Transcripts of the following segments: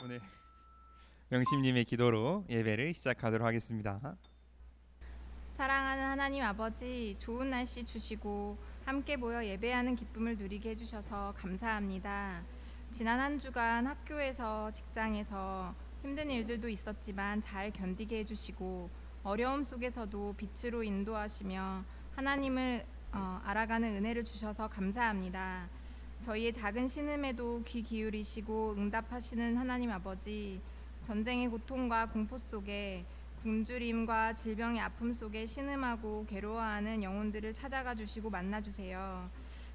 오늘 명심님의 기도로 예배를 시작하도록 하겠습니다. 사랑하는 하나님 아버지, 좋은 날씨 주시고 함께 모여 예배하는 기쁨을 누리게 해주셔서 감사합니다. 지난 한 주간 학교에서, 직장에서 힘든 일들도 있었지만 잘 견디게 해주시고 어려움 속에서도 빛으로 인도하시며 하나님을 알아가는 은혜를 주셔서 감사합니다. 저희의 작은 신음에도 귀 기울이시고 응답하시는 하나님 아버지, 전쟁의 고통과 공포 속에 굶주림과 질병의 아픔 속에 신음하고 괴로워하는 영혼들을 찾아가 주시고 만나주세요.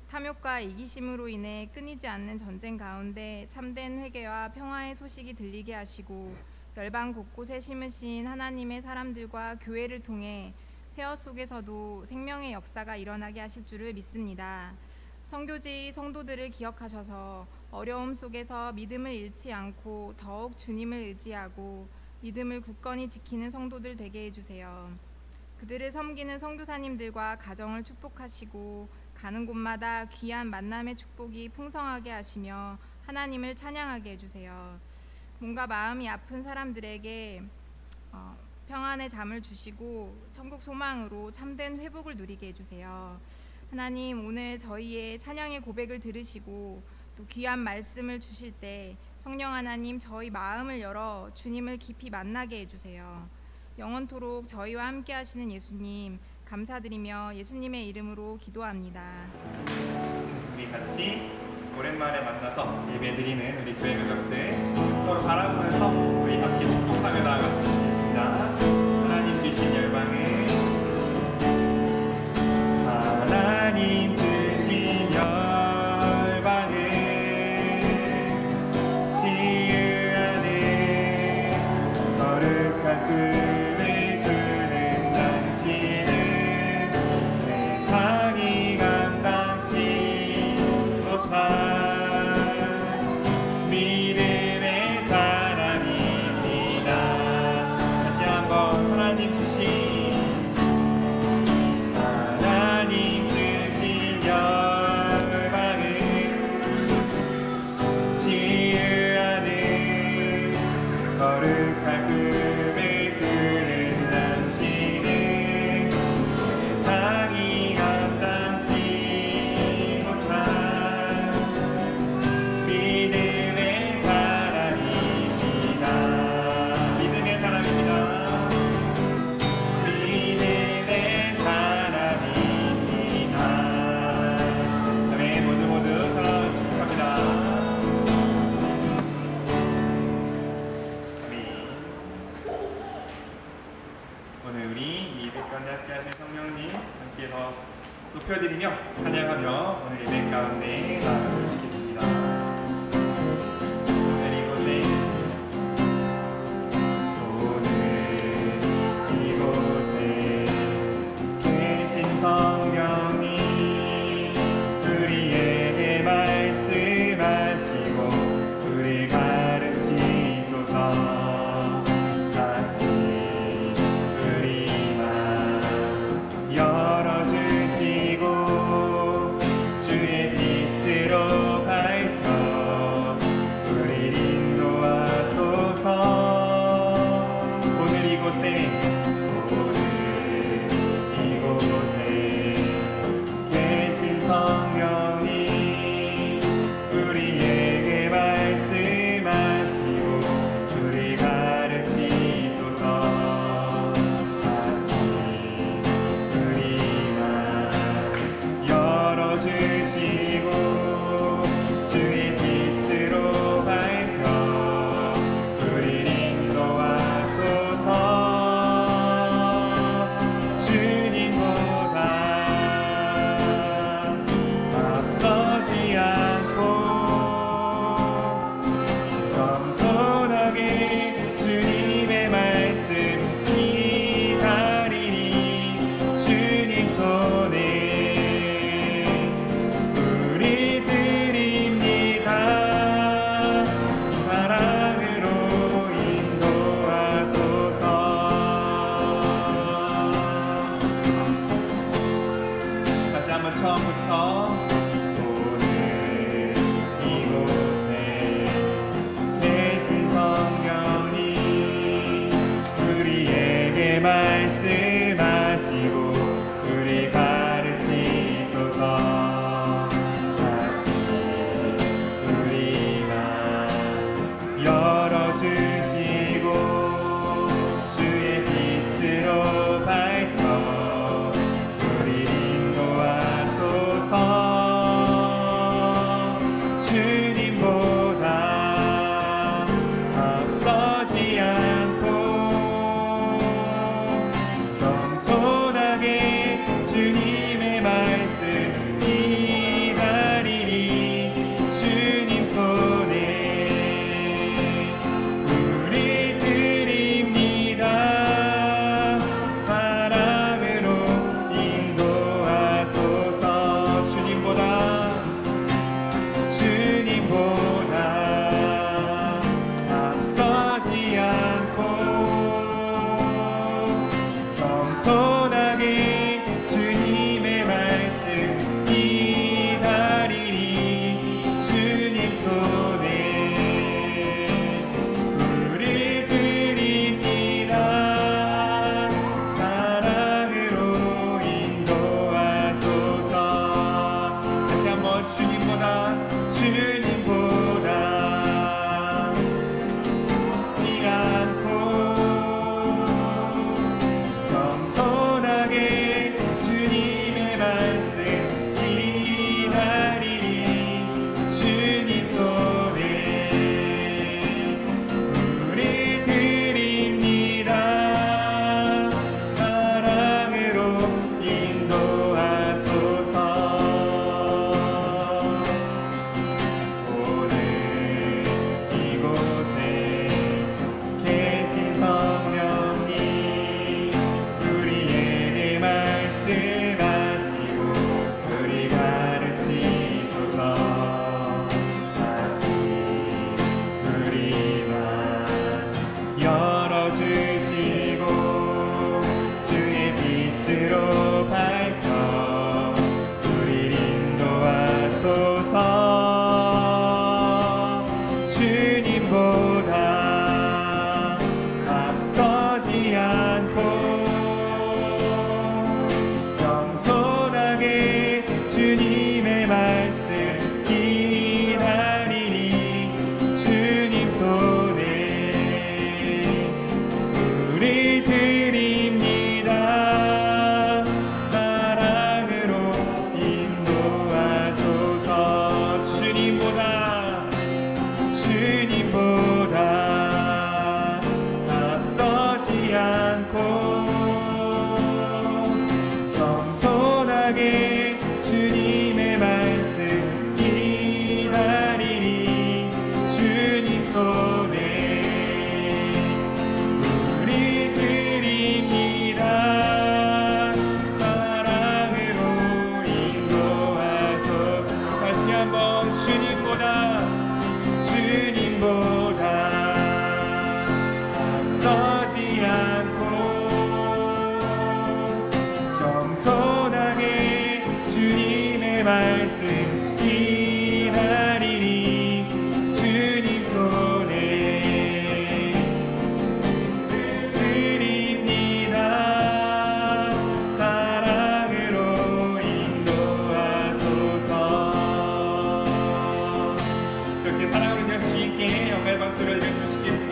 탐욕과 이기심으로 인해 끊이지 않는 전쟁 가운데 참된 회개와 평화의 소식이 들리게 하시고 열방 곳곳에 심으신 하나님의 사람들과 교회를 통해 폐허 속에서도 생명의 역사가 일어나게 하실 줄을 믿습니다. 선교지 성도들을 기억하셔서 어려움 속에서 믿음을 잃지 않고 더욱 주님을 의지하고 믿음을 굳건히 지키는 성도들 되게 해주세요. 그들을 섬기는 선교사님들과 가정을 축복하시고 가는 곳마다 귀한 만남의 축복이 풍성하게 하시며 하나님을 찬양하게 해주세요. 몸과 마음이 아픈 사람들에게 평안의 잠을 주시고 천국 소망으로 참된 회복을 누리게 해주세요. 하나님, 오늘 저희의 찬양의 고백을 들으시고 또 귀한 말씀을 주실 때 성령 하나님, 저희 마음을 열어 주님을 깊이 만나게 해주세요. 영원토록 저희와 함께 하시는 예수님 감사드리며 예수님의 이름으로 기도합니다. 우리 같이 오랜만에 만나서 예배드리는 우리 교회 가족들 서로 바라보면서 우리 함께 축복하며 나아갔으면 좋겠습니다. 하나님 주신 열방을, 하나님 주신 열방을 치유하는 거룩한 꿈을 꾸는 당신은 세상이 감당치 못한 믿음의 사람입니다. 다시 한번 하나님 주신 거룩한 꿈을 꾸는 당신은 세상이 감당치 못한 믿음의 사람입니다. 믿음의 사람입니다. 믿음의 사람입니다. 아멘. 모두 사랑 축복합니다. 오늘 우리 예배 가운데 함께하신 성령님 함께 더 높여드리며 찬양하며 오늘 예배 가운데 나아갔으면 좋겠습니다. 오늘 이곳에 계신 성령님 우리에게 말씀하시고 우리 가르치소서. 오늘 이곳에 계신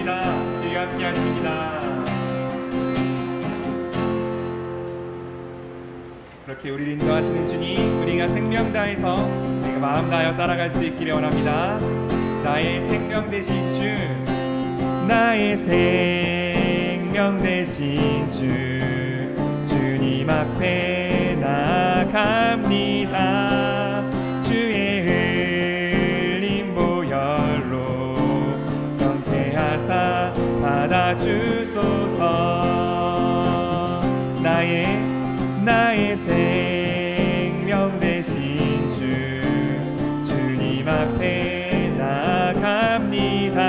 감사합니다. 주여 함께 하십니다. 그렇게 우리를 인도하시는 주님, 우리가 생명 다해서 우리가 마음 다하여 따라갈 수 있기를 원합니다. 나의 생명 되신 주, 나의 생명 되신 주, 주님 앞에 나아갑니다. 주의 흘린 보혈로 정케하사 받아주소서. 나의 생명 되신 주, 주님 앞에 나아갑니다.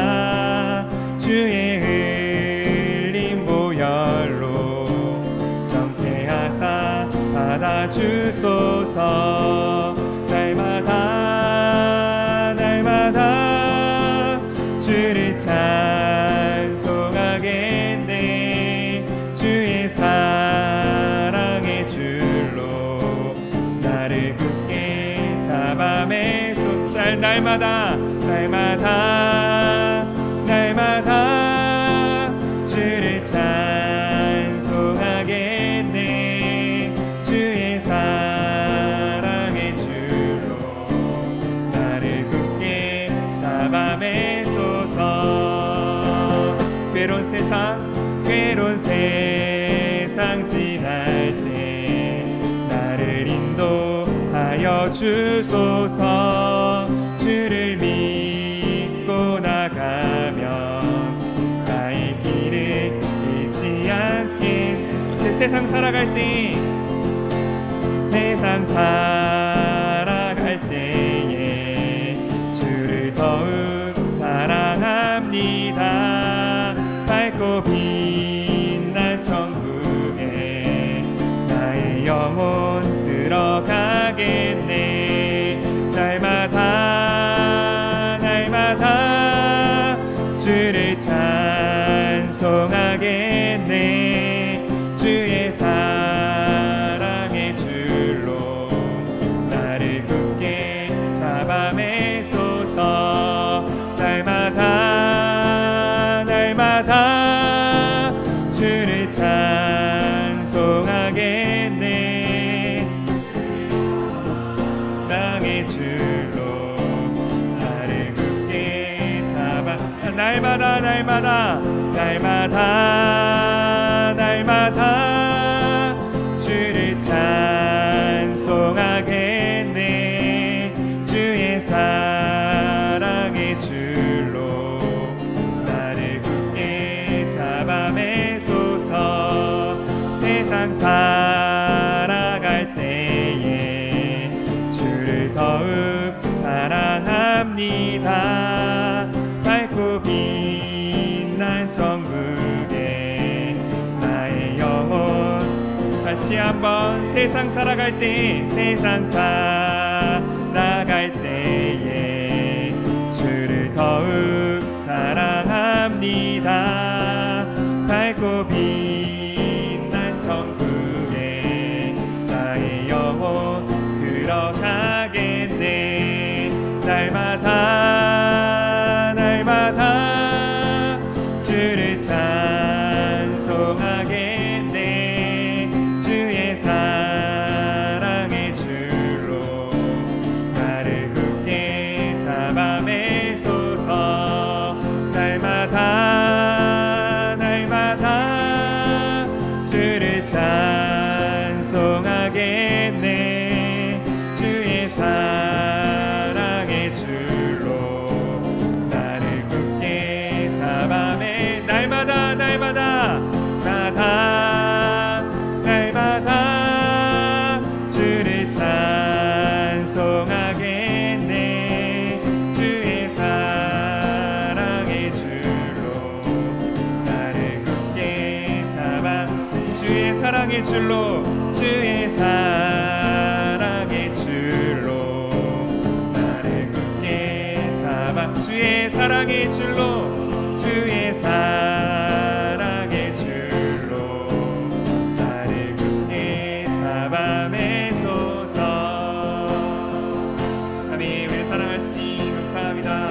주의 흘린 보혈로 정케하사 받아주소서. 날마다 주를 찬송하겠네. 주의 사랑의 줄로 나를 굳게 잡아 매소잘. 날마다 주를 찬송하겠네. 주의 사랑의 줄로 나를 굳게 잡아 매소서. 괴로운 세상 지날 때 나를 인도하여 주소서. 주를 믿고 나가면 나의 길을 잃지 않겠네. 세상 살아갈 때에 주를 더욱 사랑합니다. 밝고 빛난 천국에 나의 영혼 들어가겠네. 날마다 주를 찬송하겠네. 주의 사랑의 줄로 나를 굳게 잡아 매소서. 날마다 주를 찬송하겠네. 사랑의 줄로 나를 굳게 잡아. 날마다 주를 찬송하겠네. 주의 사랑의 줄로 나를 굳게 잡아 매소서. 세상 살아갈 때에 주를 더욱 사랑합니다. 밝고 빛난 천국에 나의 영혼. 다시 한번 세상 살아갈 때에 주를 더욱 사랑합니다. 밝고 빛난 천국에 나의 영혼 들어가겠네. 날마다 주를 찬송하겠네. 주의 사랑의 줄로 나를 굳게 잡아 매소서. 날마다 주를 찬송하겠네. 주의 사랑의 줄로 나를 굳게 잡아 매. 날마다 주를 찬송하겠네. 주의 사랑의 줄로 나를 굳게 잡아. 주의 사랑의 줄로 나를 굳게 잡아. 주의 사랑의 줄로 나를 굳게 잡아 매소서. 아멘. 우리 사랑하시니 감사합니다.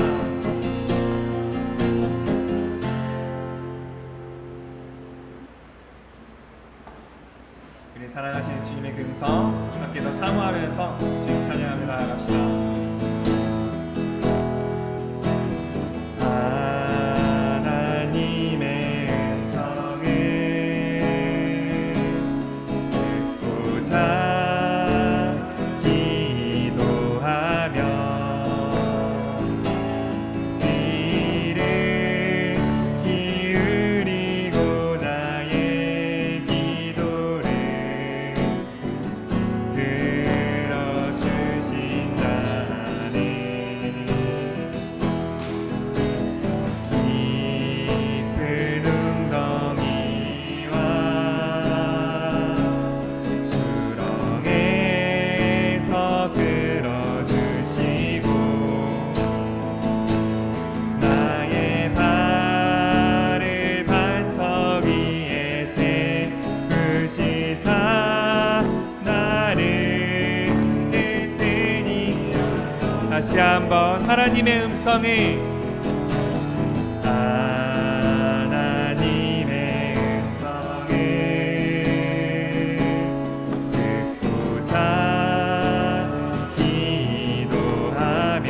사랑하시는 주님의 근성 함께 더 사모하면서 주님 찬양하며 나아갑시다. 하나님의 음성을 듣고자 다시 한번 하나님의 음성을 하나님의 음성을 듣고자 기도하며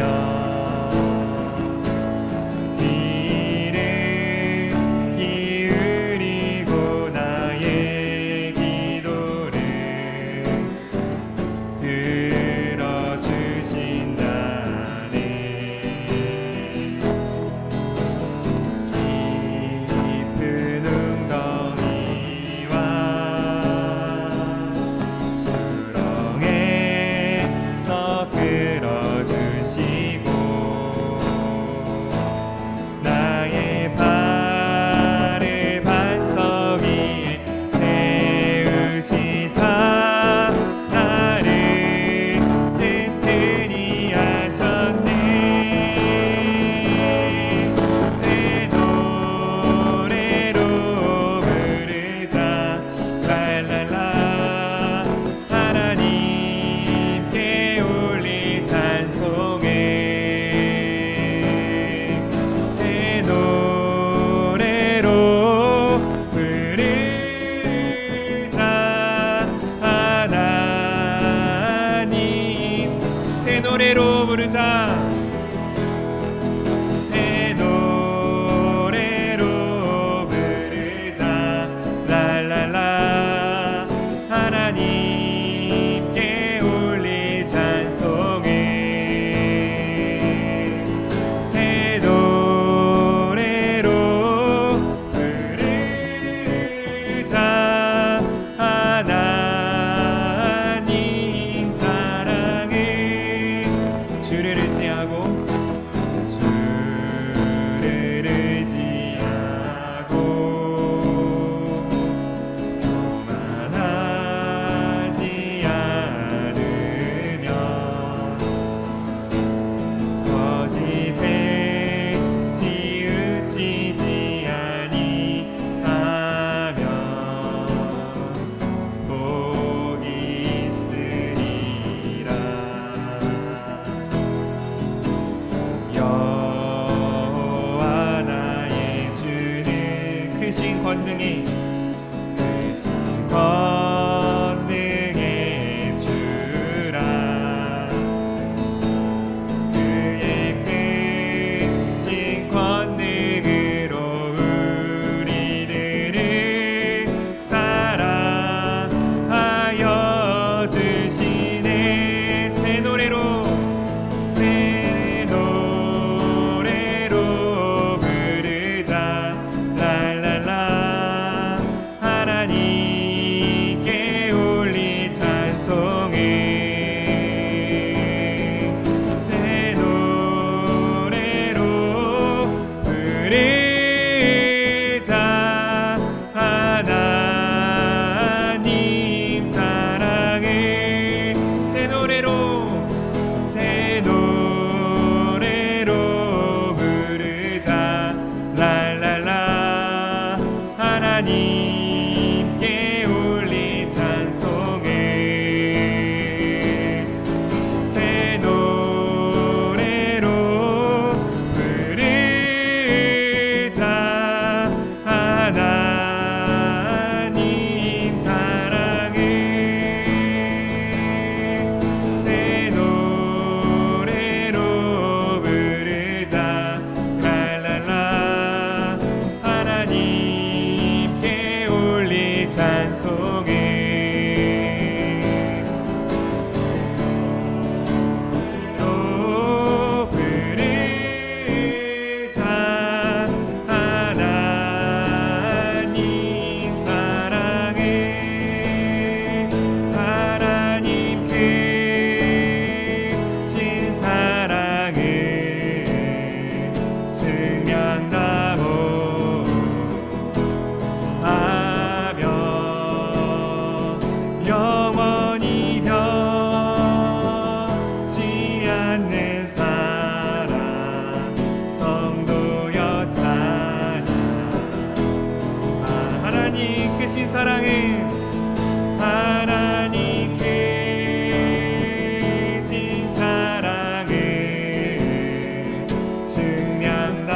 귀를 기울이고 나의 기도를 들어주신다. 노래로 부르자. 새 노래로 부르자. 랄랄라. 하나님께 올릴 찬송을 새 노래로 부르자. 하나님 사랑을 주를 의지하고 주를 의지하고 교만하지 않으며 거짓에 치우치지 아니하며 복이 있으리라. 여호와 나의 주는 크신 권능의 주라. 그의 크신 권능으로 우리들을 사랑하여 주시네. 새 노래로 부르자. 랄랄라. 하나님께 올릴 찬송을 새 노래로 부르자. 하나님 사랑을 새 노래로 부르자. 랄랄라. 하나님께 올릴 찬송을 새 노래로 부르자. 하나님 사랑을 찬송해 사랑은 하나님께 진 사랑을 증명하며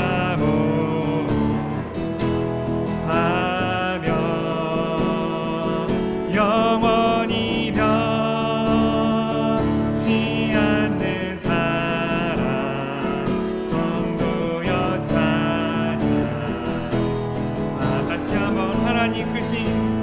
영원히 변치 않는 사랑 성도여 찬양. 다시 한번 하나님 크신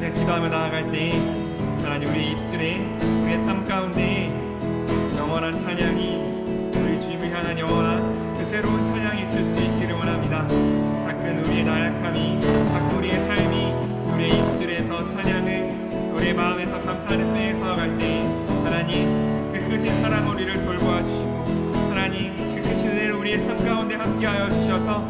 제가 기도하며 나아갈 때 하나님 우리 입술에 우리의 삶 가운데 영원한 찬양이 우리 주님을 향한 영원한 그 새로운 찬양이 있을 수 있기를 원합니다. 가끔 우리의 나약함이 가끔 우리의 삶이 우리의 입술에서 찬양을 우리의 마음에서 감사를 빼앗아갈 때 하나님 그 크신 사랑 우리를 돌보아 주시고 하나님 그 크신 은혜를 우리의 삶 가운데 함께하여 주셔서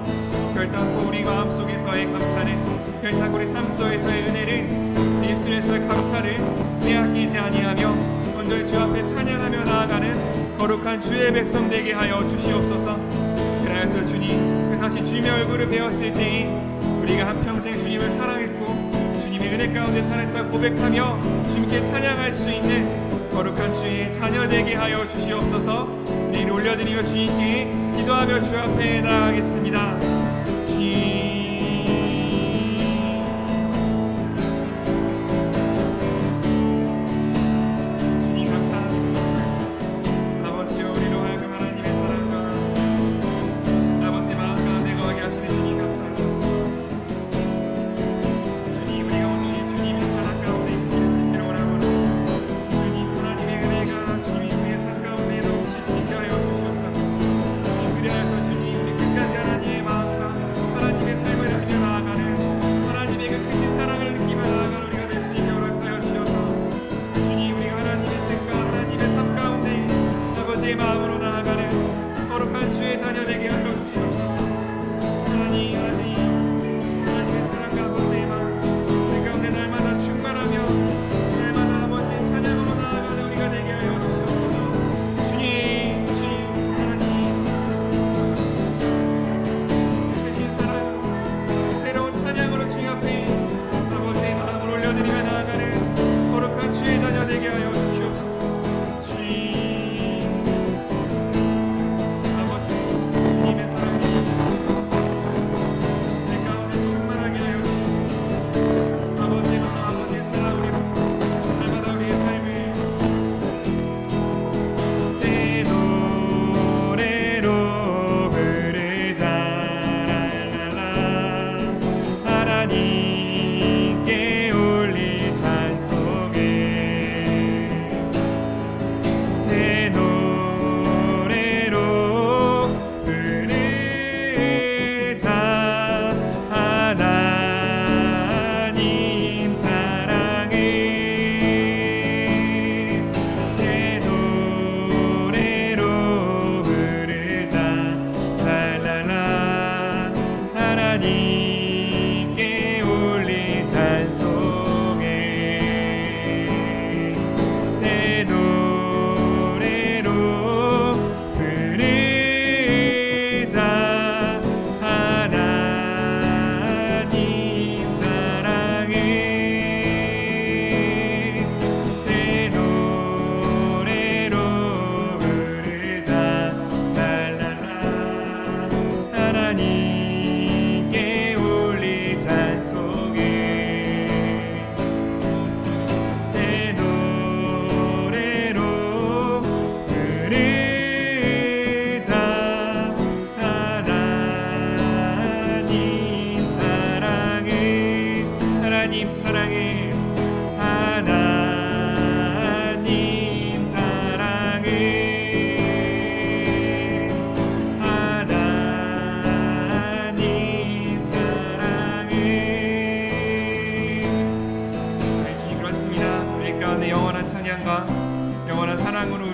결단코 우리 마음속에서의 감사를 결단코 우리 삶 속에서의 은혜를 내 입술에서의 감사를 빼앗기지 아니하며 온전히 주 앞에 찬양하며 나아가는 거룩한 주의 백성 되게 하여 주시옵소서. 그래서 주님 다시 주님의 얼굴을 배웠을 때에 우리가 한평생 주님을 사랑했고 주님의 은혜 가운데 살았다고 고백하며 주님께 찬양할 수 있는 거룩한 주의 자녀 되게 하여 주시옵소서. 우리를 올려드리며 주님께 기도하며 주 앞에 나아가겠습니다.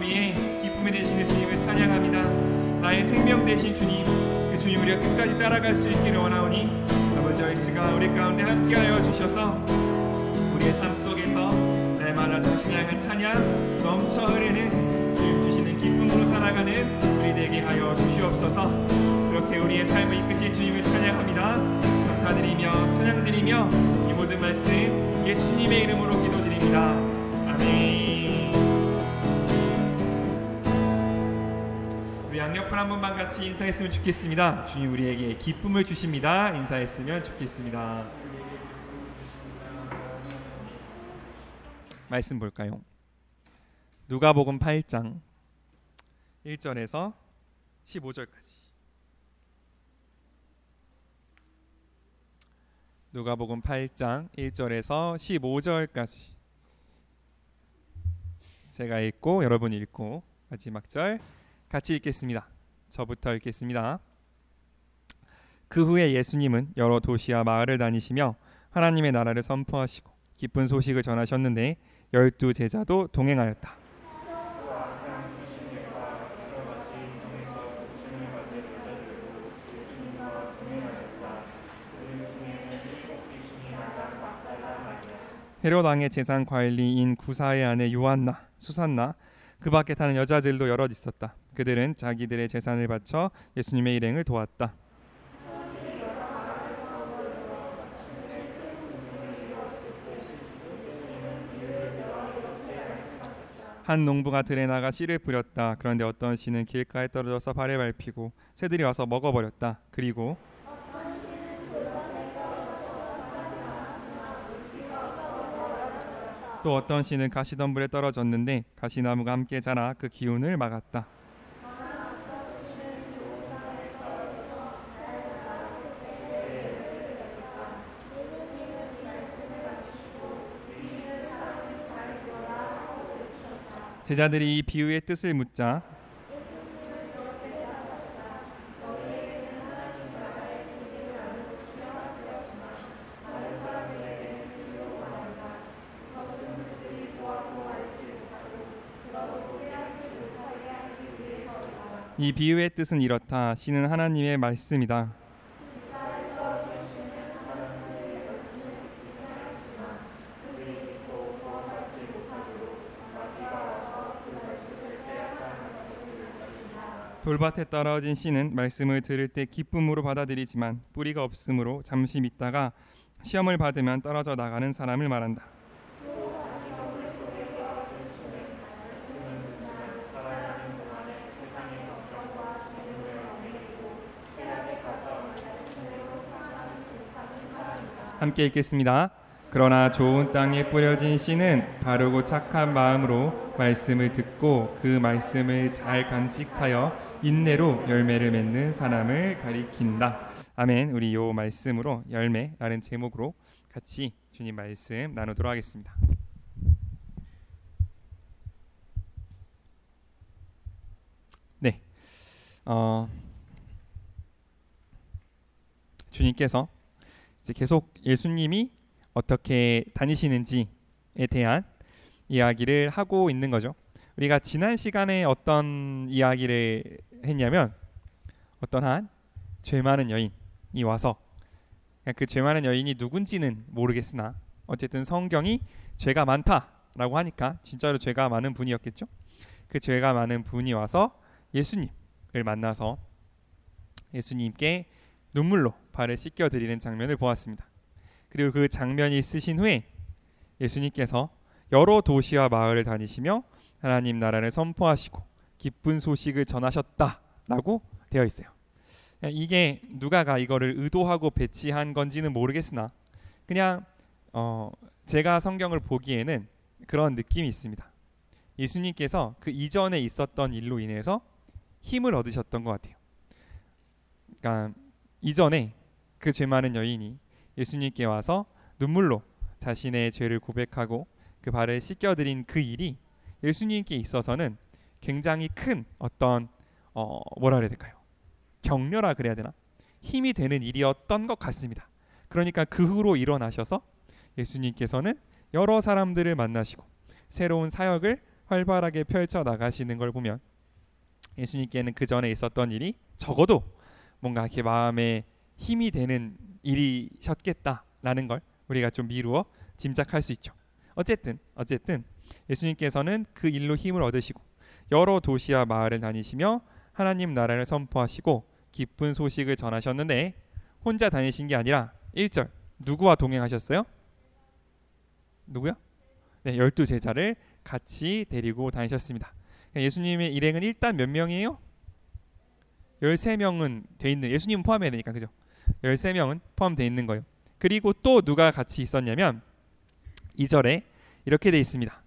우리의 기쁨이 되시는 주님을 찬양합니다. 나의 생명 되신 주님, 그 주님 우리가 끝까지 따라갈 수 있기를 원하오니 아버지 의스가 우리 가운데 함께하여 주셔서 우리의 삶 속에서 날마다 당신을 향한 찬양 넘쳐 흐르는 주님 주시는 기쁨으로 살아가는 우리 되게 하여 주시옵소서. 그렇게 우리의 삶을 이끄실 주님을 찬양합니다. 감사드리며 찬양드리며 이 모든 말씀 예수님의 이름으로 기도드립니다. 아멘. 우리 양옆을 한 번만 같이 인사했으면 좋겠습니다. 주님 우리에게 기쁨을 주십니다. 인사했으면 좋겠습니다. 말씀 볼까요? 누가복음 8장 1절에서 15절까지. 누가복음 8장 1절에서 15절까지. 제가 읽고 여러분이 읽고 마지막 절 같이 읽겠습니다. 저부터 읽겠습니다. 그 후에 예수님은 여러 도시와 마을을 다니시며 하나님의 나라를 선포하시고 기쁜 소식을 전하셨는데 12 제자도 동행하였다. 헤롯 왕의 재산 관리인 구사의 아내 요한나, 수산나, 그 밖에 타는 여자들도 여럿 있었다. 그들은 자기들의 재산을 바쳐 예수님의 일행을 도왔다. 한 농부가 들에 나가 씨를 뿌렸다. 그런데 어떤 씨는 길가에 떨어져서 발에 밟히고 새들이 와서 먹어버렸다. 그리고 또 어떤 씨는 가시덤불에 떨어졌는데 가시나무가 함께 자라 그 기운을 막았다. 제자들이 이 비유의 뜻을 묻자 이 비유의 뜻은 이렇다. 씨는 하나님의 말씀이다. 돌밭에 떨어진 씨는 말씀을 들을 때 기쁨으로 받아들이지만 뿌리가 없으므로 잠시 믿다가 시험을 받으면 떨어져 나가는 사람을 말한다. 함께 읽겠습니다. 그러나 좋은 땅에 뿌려진 씨는 바르고 착한 마음으로 말씀을 듣고 그 말씀을 잘 간직하여 인내로 열매를 맺는 사람을 가리킨다. 아멘. 우리 요 말씀으로 열매라는 제목으로 같이 주님 말씀 나누도록 하겠습니다. 네, 주님께서 이제 계속 예수님이 어떻게 다니시는지에 대한 이야기를 하고 있는 거죠. 우리가 지난 시간에 어떤 이야기를 했냐면 어떤 한 죄 많은 여인이 와서 그 죄 많은 여인이 누군지는 모르겠으나 어쨌든 성경이 죄가 많다라고 하니까 진짜로 죄가 많은 분이었겠죠. 그 죄가 많은 분이 와서 예수님을 만나서 예수님께 눈물로 발을 씻겨드리는 장면을 보았습니다. 그리고 그 장면이 있으신 후에 예수님께서 여러 도시와 마을을 다니시며 하나님 나라를 선포하시고 기쁜 소식을 전하셨다라고 되어 있어요. 이게 누가가 이거를 의도하고 배치한 건지는 모르겠으나 그냥 제가 성경을 보기에는 그런 느낌이 있습니다. 예수님께서 그 이전에 있었던 일로 인해서 힘을 얻으셨던 것 같아요. 그러니까 이전에 그 죄 많은 여인이 예수님께 와서 눈물로 자신의 죄를 고백하고 그 발을 씻겨드린 그 일이 예수님께 있어서는 굉장히 큰 어떤 뭐라 그래야 될까요? 격려라 그래야 되나? 힘이 되는 일이었던 것 같습니다. 그러니까 그 후로 일어나셔서 예수님께서는 여러 사람들을 만나시고 새로운 사역을 활발하게 펼쳐 나가시는 걸 보면 예수님께는 그 전에 있었던 일이 적어도 뭔가 이렇게 마음에 힘이 되는 일이셨겠다라는 걸 우리가 좀 미루어 짐작할 수 있죠. 어쨌든 예수님께서는 그 일로 힘을 얻으시고 여러 도시와 마을을 다니시며 하나님 나라를 선포하시고 기쁜 소식을 전하셨는데 혼자 다니신 게 아니라 1절 누구와 동행하셨어요? 누구요? 네, 12제자를 같이 데리고 다니셨습니다. 예수님의 일행은 일단 몇 명이에요? 13명은 돼 있는, 예수님은 포함해야 되니까, 그죠? 13명은 포함되어 있는 거예요. 그리고 또 누가 같이 있었냐면 2절에 이렇게 돼 있습니다.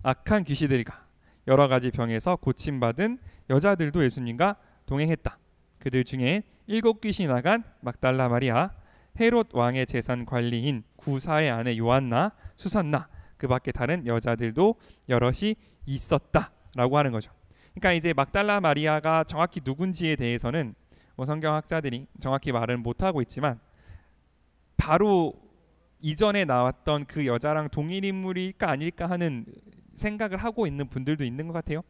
악한 귀신들과 여러 가지 병에서 고침받은 여자들도 예수님과 동행했다. 그들 중에 7귀신이 나간 막달라 마리아, 헤롯 왕의 재산 관리인 구사의 아내 요한나, 수산나, 그 밖에 다른 여자들도 여럿이 있었다라고 하는 거죠. 그러니까 이제 막달라 마리아가 정확히 누군지에 대해서는 성경학자들이 정확히 말은 못하고 있지만 바로 이전에 나왔던 그 여자랑 동일 인물일까 아닐까 하는 생각을 하고 있는 분들도 있는 것 같아요.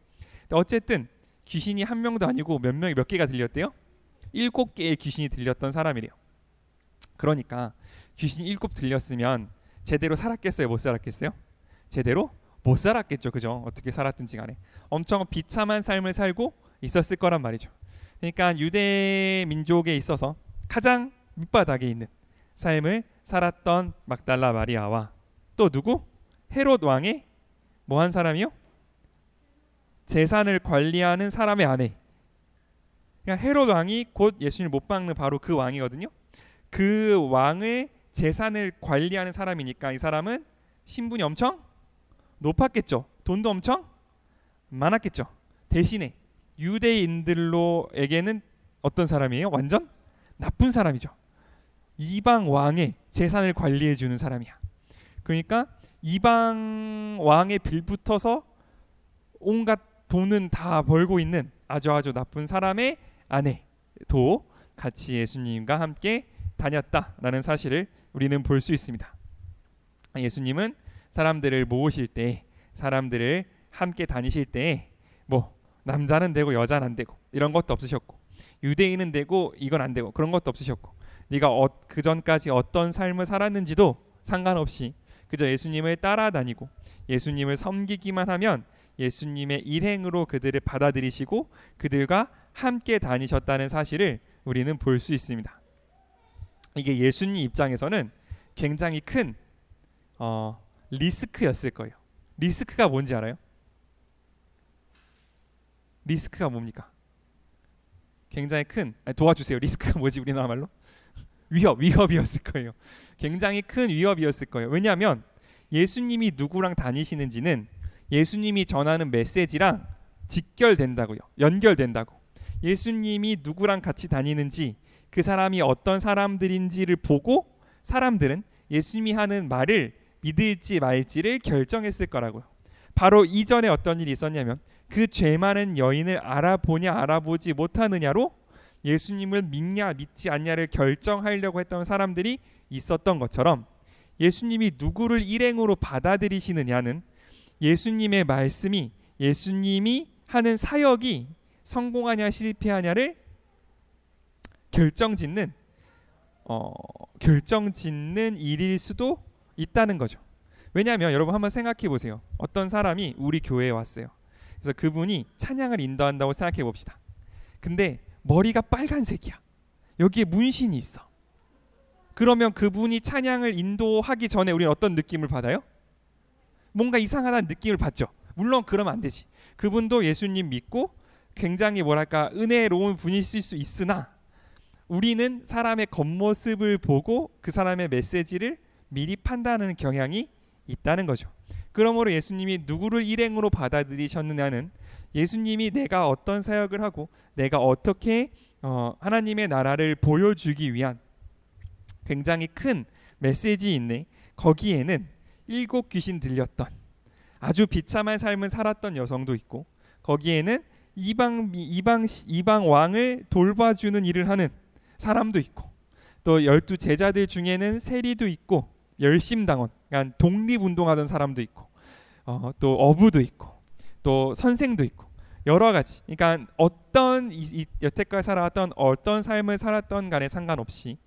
어쨌든 귀신이 한 명도 아니고 몇 개가 들렸대요? 7개의 귀신이 들렸던 사람이래요. 그러니까 귀신이 7 들렸으면 제대로 살았겠어요? 못 살았겠어요? 제대로 못 살았겠죠. 그죠? 어떻게 살았든지 간에 엄청 비참한 삶을 살고 있었을 거란 말이죠. 그러니까 유대 민족에 있어서 가장 밑바닥에 있는 삶을 살았던 막달라 마리아와 또 누구? 헤롯 왕의 뭐 한 사람이요? 재산을 관리하는 사람의 아내. 그러니까 헤롯 왕이 곧 예수님을 못 박는 바로 그 왕이거든요. 그 왕의 재산을 관리하는 사람이니까 이 사람은 신분이 엄청 높았겠죠. 돈도 엄청 많았겠죠. 대신에 유대인들로에게는 어떤 사람이에요? 완전 나쁜 사람이죠. 이방 왕의 재산을 관리해 주는 사람이야. 그러니까 이방 왕의 빌붙어서 온갖 돈은 다 벌고 있는 아주 나쁜 사람의 아내도 같이 예수님과 함께 다녔다라는 사실을 우리는 볼 수 있습니다. 예수님은 사람들을 모으실 때, 사람들을 함께 다니실 때 뭐 남자는 되고 여자는 안 되고 이런 것도 없으셨고, 유대인은 되고 이건 안 되고 그런 것도 없으셨고, 네가 그 전까지 어떤 삶을 살았는지도 상관없이 그저 예수님을 따라다니고 예수님을 섬기기만 하면 예수님의 일행으로 그들을 받아들이시고 그들과 함께 다니셨다는 사실을 우리는 볼 수 있습니다. 이게 예수님 입장에서는 굉장히 큰 리스크였을 거예요. 리스크가 뭔지 알아요? 리스크가 뭡니까? 굉장히 큰, 도와주세요. 리스크가 뭐지 우리나라 말로? 위협이었을 거예요. 굉장히 큰 위협이었을 거예요. 왜냐하면 예수님이 누구랑 다니시는지는 예수님이 전하는 메시지랑 직결된다고요. 연결된다고. 예수님이 누구랑 같이 다니는지, 그 사람이 어떤 사람들인지를 보고 사람들은 예수님이 하는 말을 믿을지 말지를 결정했을 거라고요. 바로 이전에 어떤 일이 있었냐면 그 죄 많은 여인을 알아보냐 알아보지 못하느냐로 예수님을 믿냐 믿지 않냐를 결정하려고 했던 사람들이 있었던 것처럼 예수님이 누구를 일행으로 받아들이시느냐는 예수님의 말씀이, 예수님이 하는 사역이 성공하냐 실패하냐를 결정짓는 일일 수도 있다는 거죠. 왜냐하면 여러분 한번 생각해 보세요. 어떤 사람이 우리 교회에 왔어요. 그래서 그분이 찬양을 인도한다고 생각해 봅시다. 근데 머리가 빨간색이야. 여기에 문신이 있어. 그러면 그분이 찬양을 인도하기 전에 우리는 어떤 느낌을 받아요? 뭔가 이상하다는 느낌을 받죠. 물론 그러면 안 되지. 그분도 예수님 믿고 굉장히 은혜로운 분이실 수 있으나 우리는 사람의 겉모습을 보고 그 사람의 메시지를 미리 판단하는 경향이 있다는 거죠. 그러므로 예수님이 누구를 일행으로 받아들이셨느냐는 예수님이 내가 어떤 사역을 하고 내가 어떻게 하나님의 나라를 보여주기 위한 굉장히 큰 메시지인데, 거기에는 7 귀신 들렸던 아주 비참한 삶을 살았던 여성도 있고, 거기에는 이방 왕을 돌봐주는 일을 하는 사람도 있고, 또 12 제자들 중에는 세리도 있고 열심당원, 그러니까 독립운동하던 사람도 있고, 또 어부도 있고, 또 선생도 있고 여러 가지. 그러니까 어떤 여태까지 살아왔던 어떤 삶을 살았던 간에 상관없이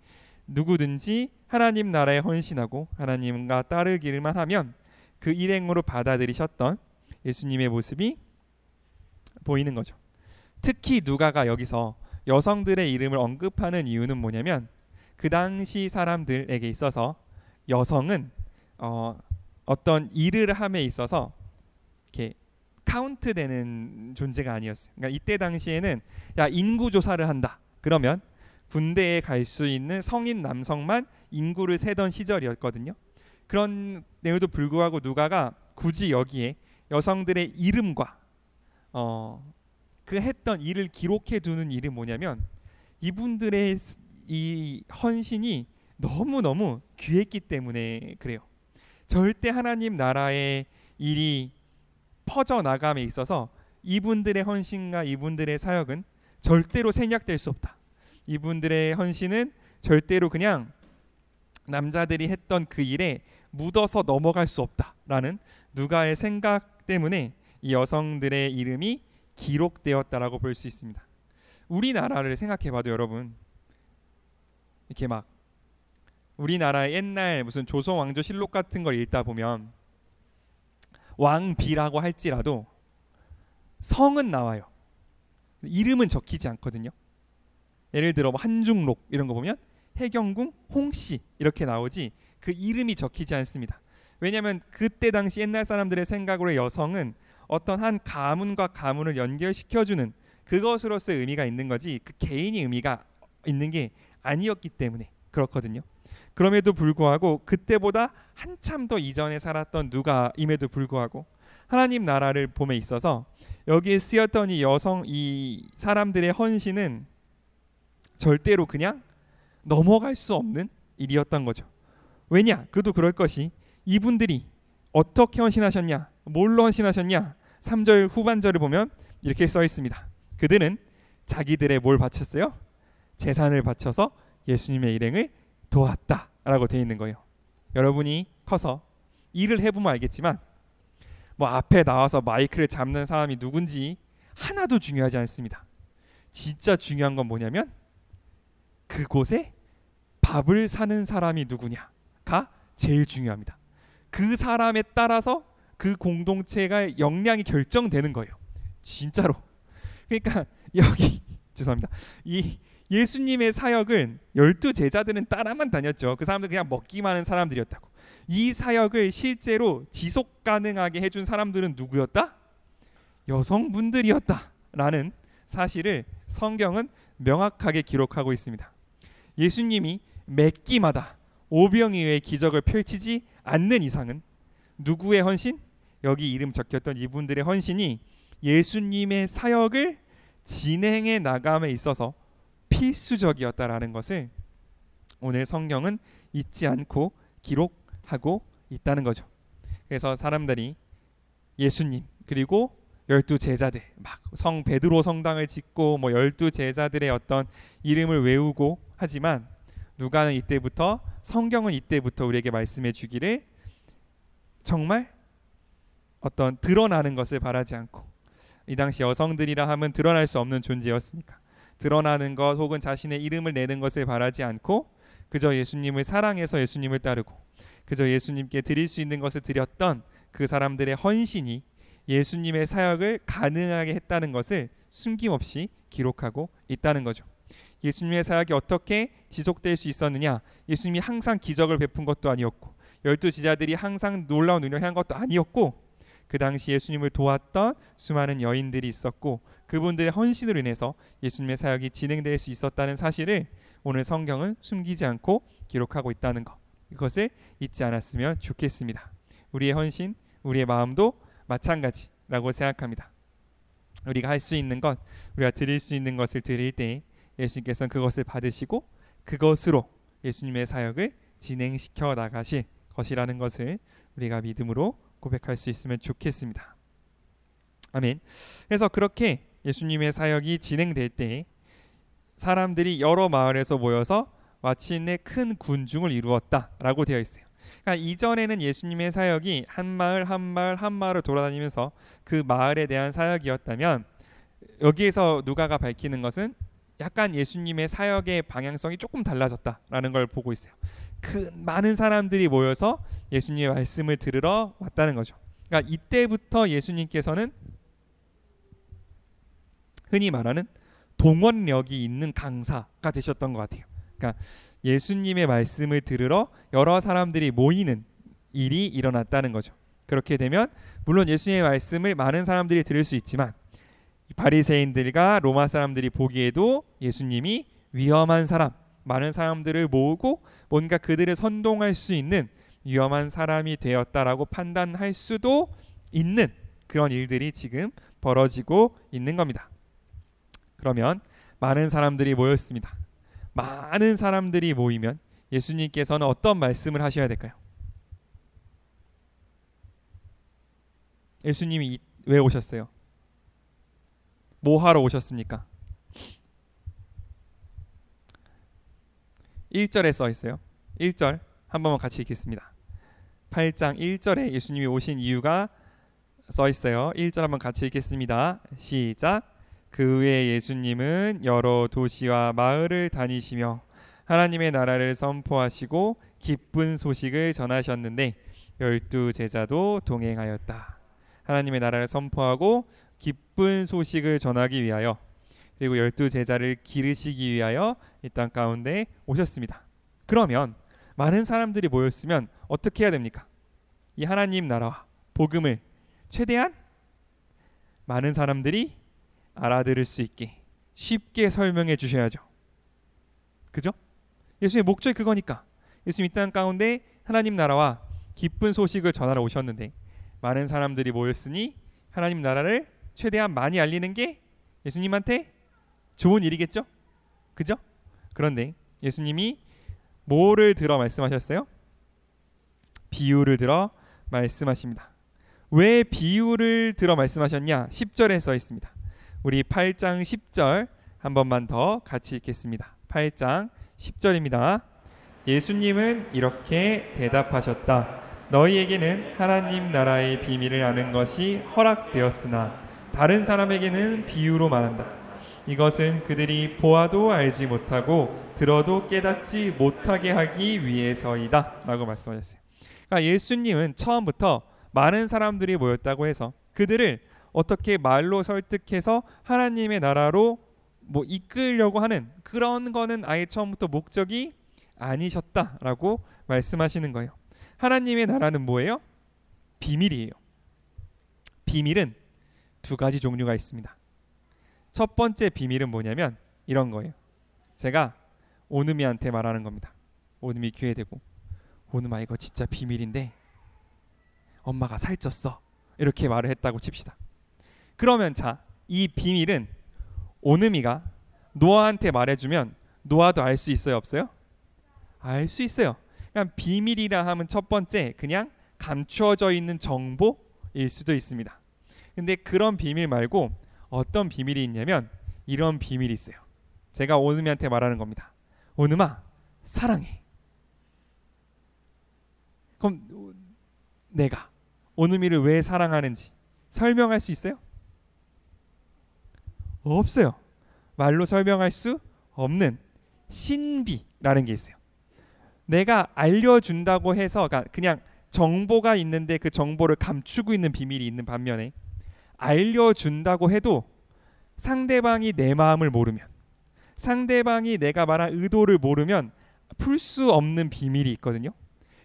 누구든지 하나님 나라에 헌신하고 하나님과 따르기만 하면 그 일행으로 받아들이셨던 예수님의 모습이 보이는 거죠. 특히 누가가 여기서 여성들의 이름을 언급하는 이유는 뭐냐면 그 당시 사람들에게 있어서 여성은 어떤 일을 함에 있어서 이렇게 카운트되는 존재가 아니었어요. 그러니까 이때 당시에는 인구 조사를 한다. 그러면 군대에 갈 수 있는 성인 남성만 인구를 세던 시절이었거든요. 그런 내용에도 불구하고 누가가 굳이 여기에 여성들의 이름과 그 했던 일을 기록해 두는 일이 뭐냐면 이분들의 이 헌신이 너무너무 귀했기 때문에 그래요. 절대 하나님 나라의 일이 퍼져나감에 있어서 이분들의 헌신과 이분들의 사역은 절대로 생략될 수 없다. 이분들의 헌신은 절대로 그냥 남자들이 했던 그 일에 묻어서 넘어갈 수 없다라는 누가의 생각 때문에 이 여성들의 이름이 기록되었다라고 볼 수 있습니다. 우리나라를 생각해봐도 여러분 이렇게 막 우리나라의 옛날 무슨 조선 왕조 실록 같은 걸 읽다 보면 왕비라고 할지라도 성은 나와요. 이름은 적히지 않거든요. 예를 들어 뭐 한중록 이런 거 보면 해경궁 홍씨 이렇게 나오지 그 이름이 적히지 않습니다. 왜냐하면 그때 당시 옛날 사람들의 생각으로 여성은 어떤 한 가문과 가문을 연결시켜주는 그것으로서의 의미가 있는 거지 그 개인의 의미가 있는 게 아니었기 때문에 그렇거든요. 그럼에도 불구하고 그때보다 한참 더 이전에 살았던 누가임에도 불구하고 하나님 나라를 봄에 있어서 여기에 쓰였던 이 사람들의 헌신은 절대로 그냥 넘어갈 수 없는 일이었던 거죠. 왜냐? 그도 그럴 것이 이분들이 어떻게 헌신하셨냐? 뭘로 헌신하셨냐? 3절 후반절을 보면 이렇게 써 있습니다. 그들은 자기들의 뭘 바쳤어요? 재산을 바쳐서 예수님의 일행을 도왔다라고 되어 있는 거예요. 여러분이 커서 일을 해보면 알겠지만 뭐 앞에 나와서 마이크를 잡는 사람이 누군지 하나도 중요하지 않습니다. 진짜 중요한 건 뭐냐면 그곳에 밥을 사는 사람이 누구냐가 제일 중요합니다. 그 사람에 따라서 그 공동체가 역량이 결정되는 거예요. 진짜로. 그러니까 여기 죄송합니다. 이 예수님의 사역을 12제자들은 따라만 다녔죠. 그 사람들 그냥 먹기만 하는 사람들이었다고. 이 사역을 실제로 지속 가능하게 해준 사람들은 누구였다? 여성분들이었다라는 사실을 성경은 명확하게 기록하고 있습니다. 예수님이 매 끼마다 오병이어의 기적을 펼치지 않는 이상은 누구의 헌신? 여기 이름 적혔던 이분들의 헌신이 예수님의 사역을 진행해 나감에 있어서 필수적이었다라는 것을 오늘 성경은 잊지 않고 기록하고 있다는 거죠. 그래서 사람들이 예수님 그리고 12제자들 막 성 베드로 성당을 짓고 뭐 12제자들의 어떤 이름을 외우고 하지만 누가는 이때부터 성경은 이때부터 우리에게 말씀해 주기를 정말 어떤 드러나는 것을 바라지 않고 이 당시 여성들이라 하면 드러날 수 없는 존재였으니까 드러나는 것 혹은 자신의 이름을 내는 것을 바라지 않고 그저 예수님을 사랑해서 예수님을 따르고 그저 예수님께 드릴 수 있는 것을 드렸던 그 사람들의 헌신이 예수님의 사역을 가능하게 했다는 것을 숨김없이 기록하고 있다는 거죠. 예수님의 사역이 어떻게 지속될 수 있었느냐? 예수님이 항상 기적을 베푼 것도 아니었고 12제자들이 항상 놀라운 능력을 한 것도 아니었고 그 당시 예수님을 도왔던 수많은 여인들이 있었고 그분들의 헌신으로 인해서 예수님의 사역이 진행될 수 있었다는 사실을 오늘 성경은 숨기지 않고 기록하고 있다는 것, 이것을 잊지 않았으면 좋겠습니다. 우리의 헌신, 우리의 마음도 마찬가지라고 생각합니다. 우리가 할 수 있는 것, 우리가 드릴 수 있는 것을 드릴 때 예수님께서는 그것을 받으시고 그것으로 예수님의 사역을 진행시켜 나가실 것이라는 것을 우리가 믿음으로 고백할 수 있으면 좋겠습니다. 아멘. 그래서 그렇게 예수님의 사역이 진행될 때 사람들이 여러 마을에서 모여서 마침내 큰 군중을 이루었다라고 되어 있어요. 그러니까 이전에는 예수님의 사역이 한 마을 한 마을 한 마을을 돌아다니면서 그 마을에 대한 사역이었다면, 여기에서 누가가 밝히는 것은 약간 예수님의 사역의 방향성이 조금 달라졌다라는 걸 보고 있어요. 그 많은 사람들이 모여서 예수님의 말씀을 들으러 왔다는 거죠. 그러니까 이때부터 예수님께서는 흔히 말하는 동원력이 있는 강사가 되셨던 것 같아요. 그러니까 예수님의 말씀을 들으러 여러 사람들이 모이는 일이 일어났다는 거죠. 그렇게 되면 물론 예수님의 말씀을 많은 사람들이 들을 수 있지만, 바리새인들과 로마 사람들이 보기에도 예수님이 위험한 사람, 많은 사람들을 모으고 뭔가 그들을 선동할 수 있는 위험한 사람이 되었다라고 판단할 수도 있는 그런 일들이 지금 벌어지고 있는 겁니다. 그러면 많은 사람들이 모였습니다. 많은 사람들이 모이면 예수님께서는 어떤 말씀을 하셔야 될까요? 예수님이 왜 오셨어요? 뭐 하러 오셨습니까? 1절에 써 있어요. 1절 한 번만 같이 읽겠습니다. 8장 1절에 예수님이 오신 이유가 써 있어요. 1절 한번 같이 읽겠습니다. 시작. 그 후에 예수님은 여러 도시와 마을을 다니시며 하나님의 나라를 선포하시고 기쁜 소식을 전하셨는데 12 제자도 동행하였다. 하나님의 나라를 선포하고 기쁜 소식을 전하기 위하여, 그리고 12 제자를 기르시기 위하여 이 땅 가운데 오셨습니다. 그러면 많은 사람들이 모였으면 어떻게 해야 됩니까? 이 하나님 나라와 복음을 최대한 많은 사람들이 알아들을 수 있게 쉽게 설명해 주셔야죠. 그죠? 예수님의 목적이 그거니까. 예수님 이 땅 가운데 하나님 나라와 기쁜 소식을 전하러 오셨는데 많은 사람들이 모였으니 하나님 나라를 최대한 많이 알리는 게 예수님한테 좋은 일이겠죠? 그죠? 그런데 예수님이 뭐를 들어 말씀하셨어요? 비유를 들어 말씀하십니다. 왜 비유를 들어 말씀하셨냐? 10절에 써 있습니다. 우리 8장 10절 한 번만 더 같이 읽겠습니다. 8장 10절입니다. 예수님은 이렇게 대답하셨다. 너희에게는 하나님 나라의 비밀을 아는 것이 허락되었으나 다른 사람에게는 비유로 말한다. 이것은 그들이 보아도 알지 못하고 들어도 깨닫지 못하게 하기 위해서이다 라고 말씀하셨어요. 그러니까 예수님은 처음부터 많은 사람들이 모였다고 해서 그들을 어떻게 말로 설득해서 하나님의 나라로 이끌려고 하는 그런 거는 아예 처음부터 목적이 아니셨다라고 말씀하시는 거예요. 하나님의 나라는 뭐예요? 비밀이에요. 비밀은 두 가지 종류가 있습니다. 첫 번째 비밀은 뭐냐면 이런 거예요. 제가 오누미한테 말하는 겁니다. 오누미 귀에 대고, 오누마 이거 진짜 비밀인데 엄마가 살쪘어, 이렇게 말을 했다고 칩시다. 그러면 자, 이 비밀은 오누미가 노아한테 말해주면 노아도 알 수 있어요, 없어요? 알 수 있어요. 그냥 비밀이라 하면 첫 번째 그냥 감추어져 있는 정보일 수도 있습니다. 근데 그런 비밀 말고 어떤 비밀이 있냐면 이런 비밀이 있어요. 제가 오누미한테 말하는 겁니다. 오누마 사랑해. 그럼 내가 오누미를 왜 사랑하는지 설명할 수 있어요? 없어요. 말로 설명할 수 없는 신비라는 게 있어요. 내가 알려준다고 해서 그냥 정보가 있는데 그 정보를 감추고 있는 비밀이 있는 반면에, 알려준다고 해도 상대방이 내 마음을 모르면, 상대방이 내가 말한 의도를 모르면 풀 수 없는 비밀이 있거든요.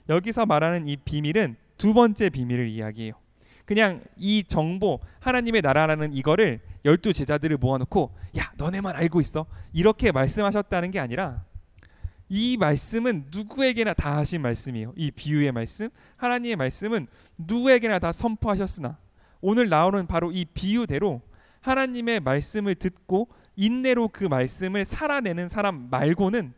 여기서 말하는 이 비밀은 두 번째 비밀을 이야기해요. 그냥 이 정보, 하나님의 나라라는 이거를 12 제자들을 모아놓고 야 너네만 알고 있어 이렇게 말씀하셨다는 게 아니라, 이 말씀은 누구에게나 다 하신 말씀이에요. 이 비유의 말씀, 하나님의 말씀은 누구에게나 다 선포하셨으나 오늘 나오는 바로 이 비유대로 하나님의 말씀을 듣고 인내로 그 말씀을 살아내는 사람 말고는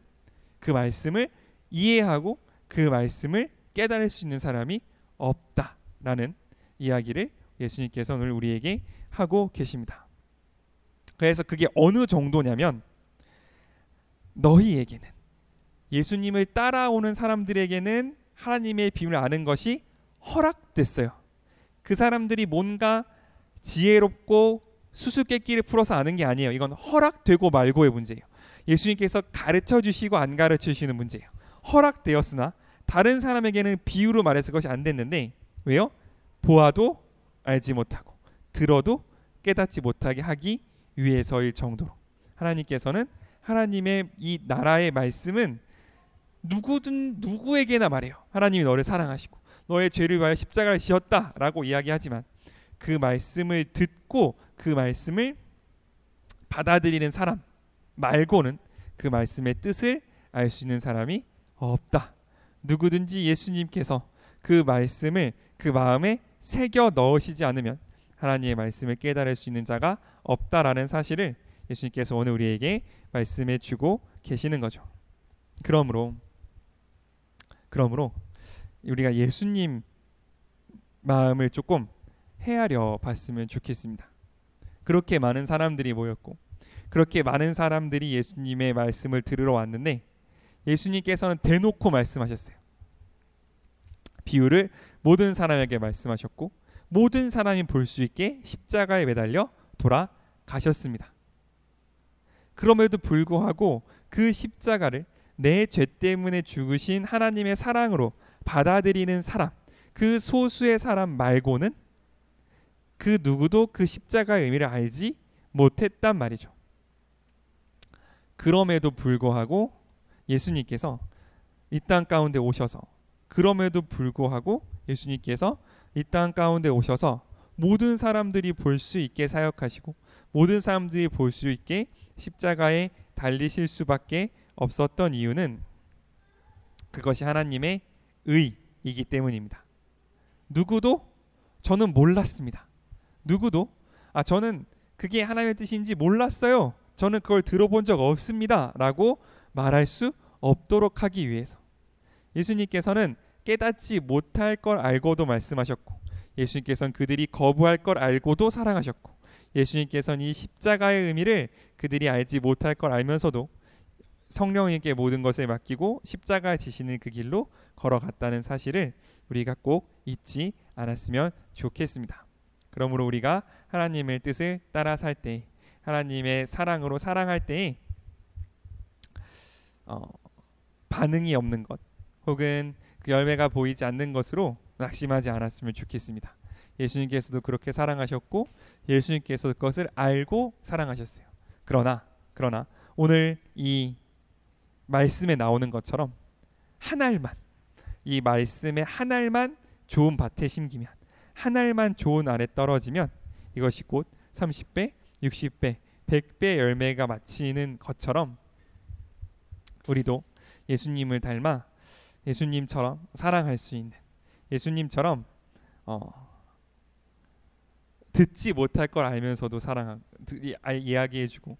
그 말씀을 이해하고 그 말씀을 깨달을 수 있는 사람이 없다라는 이야기를 예수님께서 오늘 우리에게 하고 계십니다. 그래서 그게 어느 정도냐면, 너희에게는, 예수님을 따라오는 사람들에게는 하나님의 비밀을 아는 것이 허락됐어요. 그 사람들이 뭔가 지혜롭고 수수께끼를 풀어서 아는 게 아니에요. 이건 허락되고 말고의 문제예요. 예수님께서 가르쳐 주시고 안 가르쳐 주시는 문제예요. 허락되었으나 다른 사람에게는 비유로 말해서 그것이 안 됐는데 왜요? 보아도 알지 못하고 들어도 깨닫지 못하게 하기 위해서일 정도로 하나님께서는 하나님의 이 나라의 말씀은 누구에게나 말해요. 하나님이 너를 사랑하시고 너의 죄를 위하여 십자가를 지었다라고 이야기하지만 그 말씀을 듣고 그 말씀을 받아들이는 사람 말고는 그 말씀의 뜻을 알 수 있는 사람이 없다. 누구든지 예수님께서 그 말씀을 그 마음에 새겨 넣으시지 않으면 하나님의 말씀을 깨달을 수 있는 자가 없다라는 사실을 예수님께서 오늘 우리에게 말씀해 주고 계시는 거죠. 그러므로 우리가 예수님 마음을 조금 헤아려 봤으면 좋겠습니다. 그렇게 많은 사람들이 모였고 그렇게 많은 사람들이 예수님의 말씀을 들으러 왔는데 예수님께서는 대놓고 말씀하셨어요. 비유를 모든 사람에게 말씀하셨고 모든 사람이 볼 수 있게 십자가에 매달려 돌아가셨습니다. 그럼에도 불구하고 그 십자가를 내 죄 때문에 죽으신 하나님의 사랑으로 받아들이는 사람, 그 소수의 사람 말고는 그 누구도 그 십자가의 의미를 알지 못했단 말이죠. 그럼에도 불구하고 예수님께서 이 땅 가운데 오셔서 모든 사람들이 볼 수 있게 사역하시고 모든 사람들이 볼 수 있게 십자가에 달리실 수밖에 없었던 이유는 그것이 하나님의 의이기 때문입니다. 누구도 저는 몰랐습니다. 누구도 저는 그게 하나님의 뜻인지 몰랐어요. 저는 그걸 들어본 적 없습니다. 라고 말할 수 없도록 하기 위해서 예수님께서는 깨닫지 못할 걸 알고도 말씀하셨고 예수님께서는 그들이 거부할 걸 알고도 사랑하셨고 예수님께서는 이 십자가의 의미를 그들이 알지 못할 걸 알면서도 성령님께 모든 것을 맡기고 십자가 지시는 그 길로 걸어갔다는 사실을 우리가 꼭 잊지 않았으면 좋겠습니다. 그러므로 우리가 하나님의 뜻을 따라 살 때 하나님의 사랑으로 사랑할 때에 반응이 없는 것 혹은 그 열매가 보이지 않는 것으로 낙심하지 않았으면 좋겠습니다. 예수님께서도 그렇게 사랑하셨고 예수님께서 그것을 알고 사랑하셨어요. 그러나 오늘 이 말씀에 나오는 것처럼 한 알만 이 말씀의 한 알만 좋은 밭에 심기면 한 알만 좋은 알에 떨어지면 이것이 곧 30배, 60배, 100배 열매가 맺히는 것처럼 우리도 예수님을 닮아 예수님처럼 사랑할 수 있는 예수님처럼 듣지 못할 걸 알면서도 이야기해주고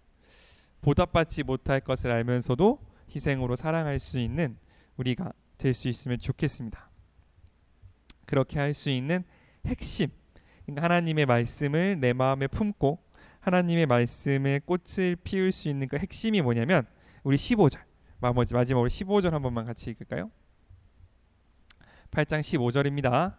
보답받지 못할 것을 알면서도 희생으로 사랑할 수 있는 우리가 될 수 있으면 좋겠습니다. 그렇게 할 수 있는 핵심, 그러니까 하나님의 말씀을 내 마음에 품고 하나님의 말씀에 꽃을 피울 수 있는 그 핵심이 뭐냐면 우리 15절 마지막으로 15절 한 번만 같이 읽을까요? 8장 15절입니다.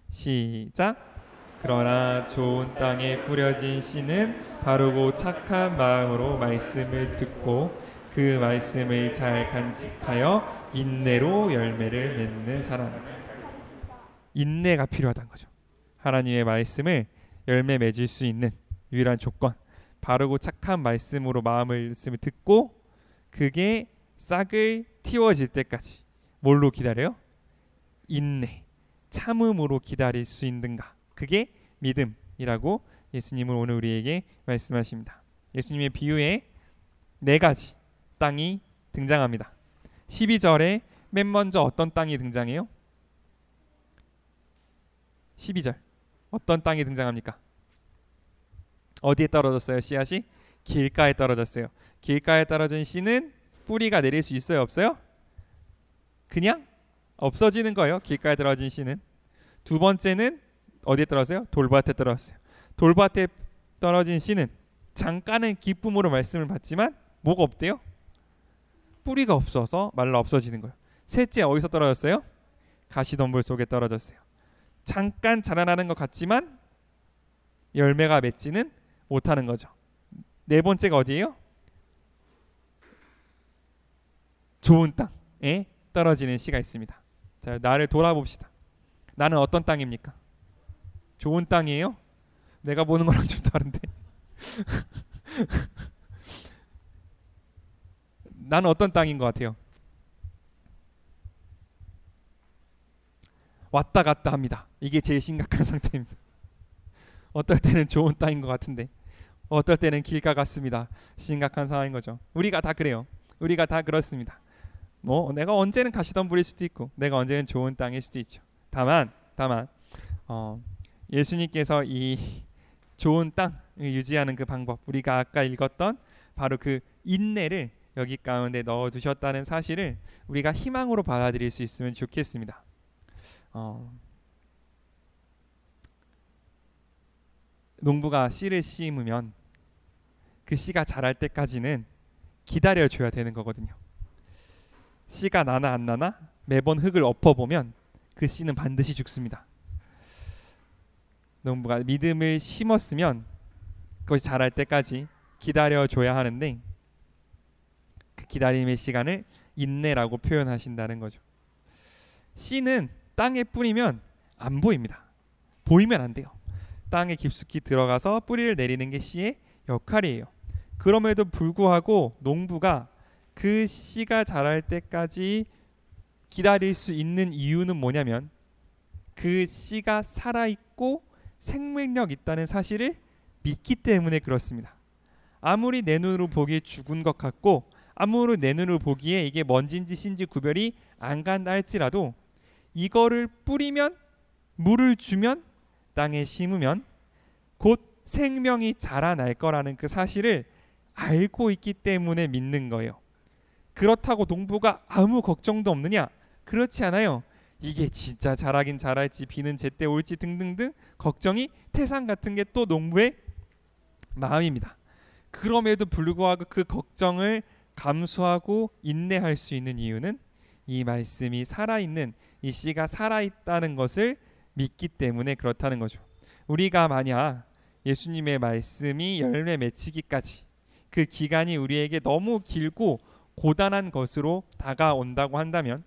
시작. 그러나 좋은 땅에 뿌려진 씨는 바르고 착한 마음으로 말씀을 듣고 그 말씀을 잘 간직하여 인내로 열매를 맺는 사람. 인내가 필요하다는 거죠. 하나님의 말씀을 열매 맺을 수 있는 유일한 조건, 바르고 착한 말씀으로 말씀을 듣고 그게 싹을 틔워질 때까지 뭘로 기다려요? 인내, 참음으로 기다릴 수 있는가? 그게 믿음이라고 예수님은 오늘 우리에게 말씀하십니다. 예수님의 비유에 4가지 땅이 등장합니다. 12절에 맨 먼저 어떤 땅이 등장해요? 12절 어떤 땅이 등장합니까? 어디에 떨어졌어요? 씨앗이? 길가에 떨어졌어요. 길가에 떨어진 씨는 뿌리가 내릴 수 있어요? 없어요? 그냥 없어지는 거예요. 길가에 떨어진 씨는. 두 번째는 어디에 떨어졌어요? 돌밭에 떨어졌어요. 돌밭에 떨어진 씨는 잠깐은 기쁨으로 말씀을 받지만 뭐가 없대요? 뿌리가 없어서 말라 없어지는 거예요. 셋째 어디서 떨어졌어요? 가시덤불 속에 떨어졌어요. 잠깐 자라나는 것 같지만 열매가 맺지는 못하는 거죠. 네 번째가 어디예요? 좋은 땅에 떨어지는 씨가 있습니다. 자, 나를 돌아봅시다. 나는 어떤 땅입니까? 좋은 땅이에요? 내가 보는 거랑 좀 다른데. 나는 어떤 땅인 것 같아요? 왔다 갔다 합니다. 이게 제일 심각한 상태입니다. 어떨 때는 좋은 땅인 것 같은데 어떨 때는 길가 같습니다. 심각한 상황인 거죠. 우리가 다 그래요. 우리가 다 그렇습니다. 뭐 내가 언제는 가시덤불일 수도 있고 내가 언제는 좋은 땅일 수도 있죠. 다만 예수님께서 이 좋은 땅을 유지하는 그 방법, 우리가 아까 읽었던 바로 그 인내를 여기 가운데 넣어두셨다는 사실을 우리가 희망으로 받아들일 수 있으면 좋겠습니다. 농부가 씨를 심으면 그 씨가 자랄 때까지는 기다려줘야 되는 거거든요. 씨가 나나 안 나나 매번 흙을 엎어보면 그 씨는 반드시 죽습니다. 농부가 믿음을 심었으면 그것이 자랄 때까지 기다려줘야 하는데 그 기다림의 시간을 인내라고 표현하신다는 거죠. 씨는 땅에 뿌리면 안 보입니다. 보이면 안 돼요. 땅에 깊숙이 들어가서 뿌리를 내리는 게 씨의 역할이에요. 그럼에도 불구하고 농부가 그 씨가 자랄 때까지 기다릴 수 있는 이유는 뭐냐면 그 씨가 살아있고 생명력 있다는 사실을 믿기 때문에 그렇습니다. 아무리 내 눈으로 보기에 죽은 것 같고 아무리 내 눈으로 보기에 이게 뭔진지 신지 구별이 안 간다 할지라도 이거를 뿌리면 물을 주면 땅에 심으면 곧 생명이 자라날 거라는 그 사실을 알고 있기 때문에 믿는 거예요. 그렇다고 농부가 아무 걱정도 없느냐? 그렇지 않아요. 이게 진짜 자라긴 자랄지 비는 제때 올지 등등등 걱정이 태산 같은 게 또 농부의 마음입니다. 그럼에도 불구하고 그 걱정을 감수하고 인내할 수 있는 이유는 이 말씀이 살아있는, 이 씨가 살아있다는 것을 믿기 때문에 그렇다는 거죠. 우리가 만약 예수님의 말씀이 열매 맺히기까지 그 기간이 우리에게 너무 길고 고단한 것으로 다가온다고 한다면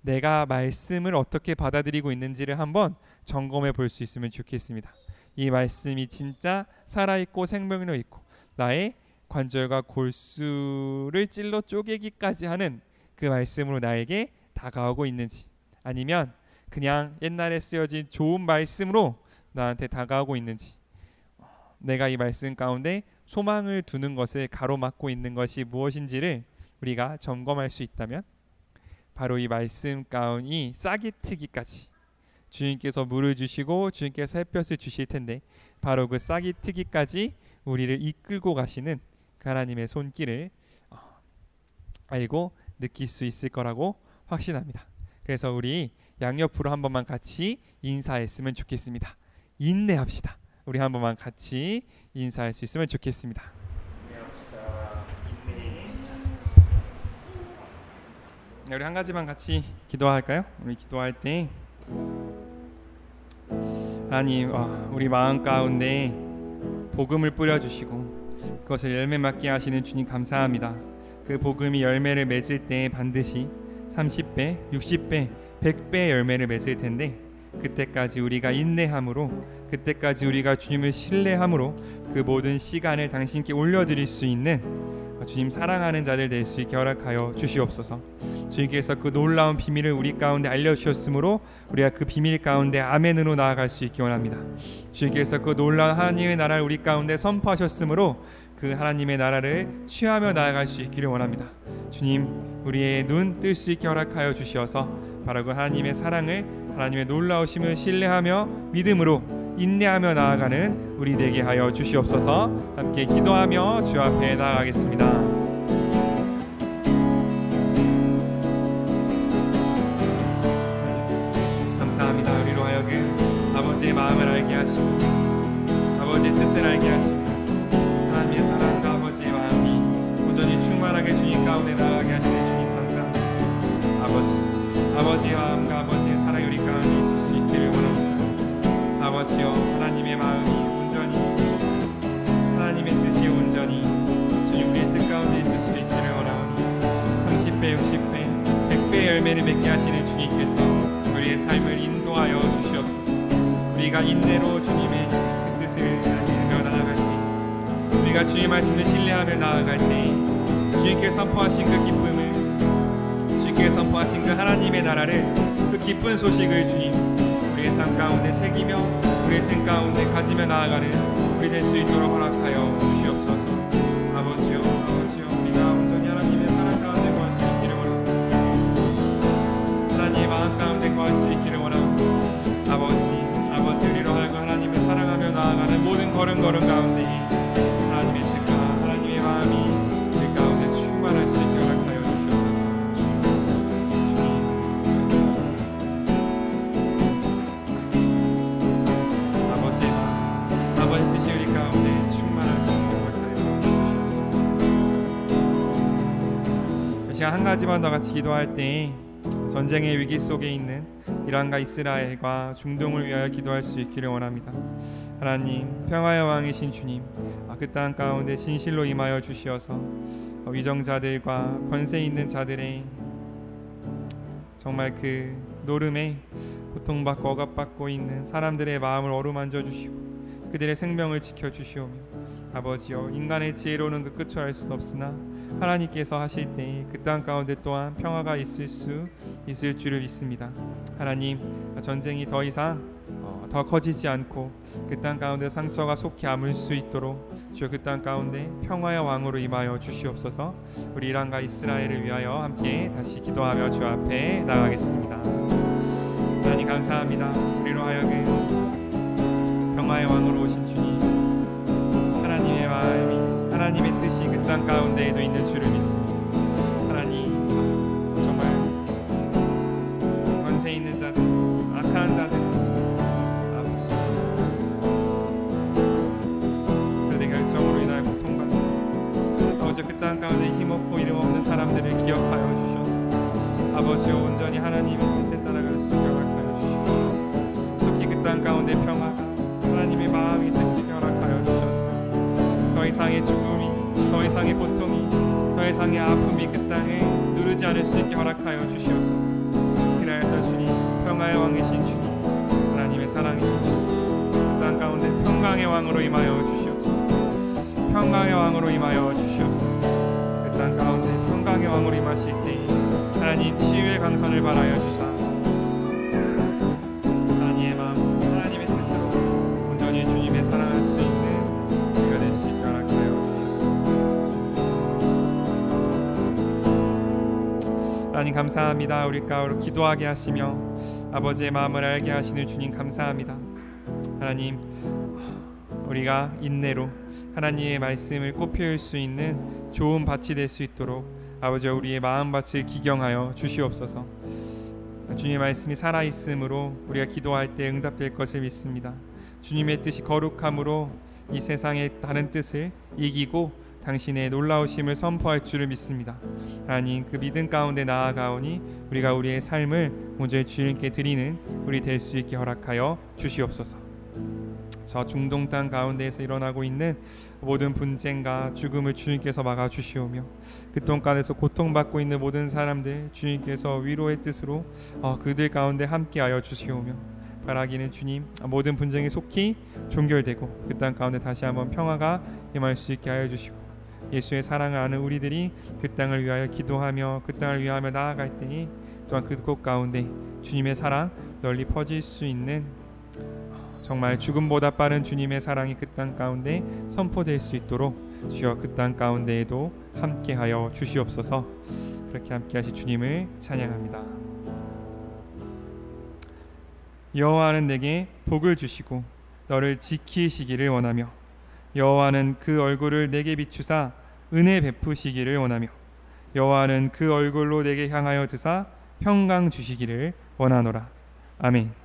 내가 말씀을 어떻게 받아들이고 있는지를 한번 점검해 볼 수 있으면 좋겠습니다. 이 말씀이 진짜 살아있고 생명력 있고 나의 관절과 골수를 찔러 쪼개기까지 하는 그 말씀으로 나에게 다가오고 있는지, 아니면 그냥 옛날에 쓰여진 좋은 말씀으로 나한테 다가오고 있는지, 내가 이 말씀 가운데 소망을 두는 것을 가로막고 있는 것이 무엇인지를 우리가 점검할 수 있다면 바로 이 말씀 가운이 싹이 트기까지 주님께서 물을 주시고 주님께서 햇볕을 주실 텐데 바로 그 싹이 트기까지 우리를 이끌고 가시는 그 하나님의 손길을 알고 느낄 수 있을 거라고 확신합니다. 그래서 우리 양옆으로 한 번만 같이 인사했으면 좋겠습니다. 인내합시다. 우리 한 번만 같이 인사할 수 있으면 좋겠습니다. 우리 한 가지만 같이 기도할까요? 우리 기도할 때 하나님, 우리 마음 가운데 복음을 뿌려주시고 그것을 열매 맺게 하시는 주님 감사합니다. 그 복음이 열매를 맺을 때 반드시 30배, 60배, 100배의 열매를 맺을 텐데 그때까지 우리가 인내함으로, 그때까지 우리가 주님을 신뢰함으로 그 모든 시간을 당신께 올려드릴 수 있는 주님 사랑하는 자들 될 수 있게 허락하여 주시옵소서. 주님께서 그 놀라운 비밀을 우리 가운데 알려주셨으므로 우리가 그 비밀 가운데 아멘으로 나아갈 수 있기 원합니다. 주님께서 그 놀라운 하나님의 나라를 우리 가운데 선포하셨으므로 그 하나님의 나라를 취하며 나아갈 수 있기를 원합니다. 주님, 우리의 눈 뜰 수 있게 허락하여 주시어서 바로 그 하나님의 사랑을, 하나님의 놀라우심을 신뢰하며 믿음으로 인내하며 나아가는 우리 되게 하여 주시옵소서. 함께 기도하며 주 앞에 나아가겠습니다. 감사합니다. 우리로 하여금 아버지의 마음을 알게 하시고 아버지의 뜻을 알게 하시고 하나님의 사랑과 아버지의 마음이 온전히 충만하게 주님 가운데 나아가게 하시는 아버지의 마음과 아버지의 사랑이 우리 가운데 있을 수 있기를 원합니다. 아버지여, 하나님의 마음이 온전히, 하나님의 뜻이 온전히 주님 우리의 뜻 가운데 있을 수 있기를 원하오니 30배, 60배, 100배의 열매를 맺게 하시는 주님께서 우리의 삶을 인도하여 주시옵소서. 우리가 인내로 주님의 그 뜻을 이루며 나아갈 때, 우리가 주의 말씀을 신뢰하며 나아갈 때 주님께서 선포하신 그 기쁨을, 주님께서 선포하신 그 하나님의 나라를, 그 기쁜 소식을 주님 우리의 삶 가운데 새기며 우리의 생 가운데 가지며 나아가는 우리 될 수 있도록 허락하여 주시옵소서. 아버지여, 아버지여, 우리가 온전히 하나님의 사랑 가운데 거할 수 있기를 원합니다. 하나님의 마음 가운데 거할 수 있기를 원합니다. 아버지 우리로 하여금 하나님을 사랑하며 나아가는 모든 걸음걸음 가운데 하나님의 뜻과 하나님의 마음이 우리 가운데 충만할 수 있게 허락하여 주시옵소서. 아버지 뜻이 우리 가운데 충만할 수 있게 허락하여 주시옵소서. 이 시간 한 가지만 더 같이 기도할 때 전쟁의 위기 속에 있는 이란과 이스라엘과 중동을 위하여 기도할 수 있기를 원합니다. 하나님, 평화의 왕이신 주님, 그 땅 가운데 진실로 임하여 주시어서 위정자들과 권세 있는 자들의 정말 그 노름에 고통받고 억압받고 있는 사람들의 마음을 어루만져 주시고 그들의 생명을 지켜주시오며, 아버지여, 인간의 지혜로는 그 끝을 알 수 없으나 하나님께서 하실 때 그 땅 가운데 또한 평화가 있을 줄을 믿습니다. 하나님, 전쟁이 더 이상 더 커지지 않고 그 땅 가운데 상처가 속히 아물 수 있도록 주여 그 땅 가운데 평화의 왕으로 임하여 주시옵소서. 우리 이란과 이스라엘을 위하여 함께 다시 기도하며 주 앞에 나가겠습니다. 하나님 감사합니다. 우리로 하여금 평화의 왕으로 오신 주님, 하나님의 마음이, 하나님의 뜻이 그 땅 가운데에도 있는 줄을 믿습니다. 하나님, 정말 권세 있는 자들, 악한 자들, 아버지, 그들의 결정으로 인하여 고통받는 아버지, 그 땅 가운데 힘없고 이름 없는 사람들을 기억하여 주셨소. 아버지여, 온전히 하나님의 뜻에 따라갈 수 있게 허락하여 주십시오. 속히 그 땅 가운데 평화가, 하나님의 마음이 있을 수 있게 허락하여 주셔서 더 이상의 죽음이, 더 이상의 고통이, 더 이상의 아픔이 그 땅을 누르지 않을 수 있게 허락하여 주시옵소서. 그래서 주님, 평화의 왕이신 주님, 하나님의 사랑이신 주님, 그 땅 가운데 평강의 왕으로 임하여 주시옵소서. 평강의 왕으로 임하여 주시옵소서. 그 땅 가운데 평강의 왕으로 임하실 때 하나님 치유의 강선을 바라여 주사 하나님의 마음, 하나님의 뜻으로 온전히 주님의 사랑할 수 있는 우리가 될 수 있게 허락하여 주시옵소서. 하나님 감사합니다. 우리 가운데 기도하게 하시며 아버지의 마음을 알게 하시는 주님 감사합니다. 하나님, 우리가 인내로 하나님의 말씀을 꽃피울 수 있는 좋은 밭이 될 수 있도록 아버지 우리의 마음밭을 기경하여 주시옵소서. 주님의 말씀이 살아있으므로 우리가 기도할 때 응답될 것을 믿습니다. 주님의 뜻이 거룩함으로 이 세상의 다른 뜻을 이기고 당신의 놀라우심을 선포할 줄을 믿습니다. 하나님, 그 믿음 가운데 나아가오니 우리가 우리의 삶을 온전히 주님께 드리는 우리 될 수 있게 허락하여 주시옵소서. 저 중동 땅 가운데에서 일어나고 있는 모든 분쟁과 죽음을 주님께서 막아주시오며 그 동간에서 고통받고 있는 모든 사람들 주님께서 위로의 뜻으로 그들 가운데 함께하여 주시오며, 바라기는 주님, 모든 분쟁이 속히 종결되고 그 땅 가운데 다시 한번 평화가 임할 수 있게 하여 주시고, 예수의 사랑을 아는 우리들이 그 땅을 위하여 기도하며 그 땅을 위하여 나아갈 때에 또한 그곳 가운데 주님의 사랑 널리 퍼질 수 있는 정말 죽음보다 빠른 주님의 사랑이 그 땅 가운데 선포될 수 있도록 주여 그 땅 가운데에도 함께하여 주시옵소서. 그렇게 함께하실 주님을 찬양합니다. 여호와는 내게 복을 주시고 너를 지키시기를 원하며, 여호와는 그 얼굴을 내게 비추사 은혜 베푸시기를 원하며, 여호와는 그 얼굴로 내게 향하여 드사 평강 주시기를 원하노라. 아멘.